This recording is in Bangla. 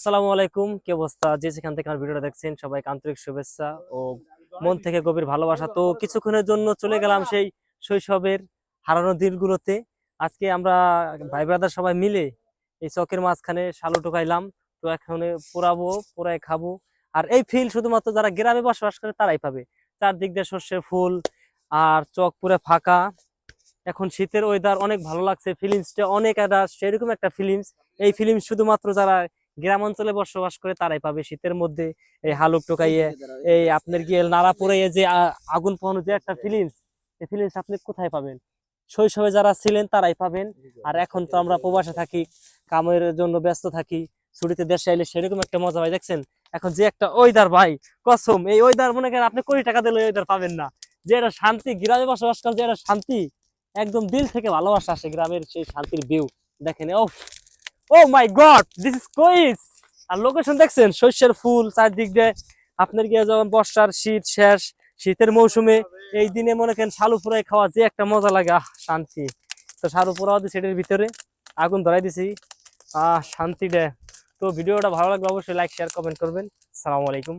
আসসালামু আলাইকুম, কি অবস্থা? যে যেখান থেকে আমার ভিডিওটা দেখছেন সবাইকে আন্তরিক শুভেচ্ছা ও মন থেকে গভীর ভালোবাসা। তো কিছুক্ষণের জন্য চলে গেলাম সেই শৈশবের হারানো দিনগুলোতে। আজকে আমরা ভাই ব্রাদার সবাই মিলে এই চকের মাঝখানে শালু টোকাইলাম। তো এখন পোড়াবো, পোড়ায় খাবো। আর এই ফিল শুধুমাত্র যারা গ্রামে বসবাস করে তারাই পাবে। চারদিক দিয়ে সর্ষের ফুল আর চক পুরো ফাঁকা। এখন শীতের ওয়েদার অনেক ভালো লাগছে, ফিলিংসটা অনেক একটা সেরকম একটা ফিলিংস। এই ফিলিংস শুধুমাত্র যারা গ্রাম অঞ্চলে বসবাস করে তারাই পাবে শীতের মধ্যে। এই হালুক টোকাইয়ে এই আপনার গিয়ে নাড়া পোড়াইয়ে যে আগুন পোহানো যে একটা ফিলিংস, এই ফিলিংস আপনি কোথায় পাবেন? শৈশবে যারা ছিলেন তারাই পাবেন। আর এখন তো আমরা প্রবাসে থাকি, কামের জন্য ব্যস্ত থাকি, ছুটিতে দেশে আইলে সেরকম একটা মজা ভাই দেখছেন। এখন যে একটা ওয়েদার ভাই, কসম এই ওয়েদার মনে করেন আপনি কোটি টাকা দিলে ওয়েদার পাবেন না। যে একটা শান্তি, গ্রামে বসবাস করার যে একটা শান্তি, একদম দিল থেকে ভালোবাসা আসে গ্রামের সেই শান্তির ভিউ দেখেন। Oh oh my god, this is quiz. আর লোকেশন দেখছেন, শস্যের ফুল চারদিক দিয়ে। আপনার গিয়ে যখন বর্ষার শীত শেষ, শীতের মৌসুমে এই দিনে মনে করেন শালু ফুরাই খাওয়া যে একটা মজা লাগে, শান্তি। তো শালু পোড়াও দিছি এটার ভিতরে, আগুন ধরাই দিছি, শান্তি দেয়। তো ভিডিওটা ভালো লাগলে অবশ্যই লাইক শেয়ার কমেন্ট করবেন। আসসালামু আলাইকুম।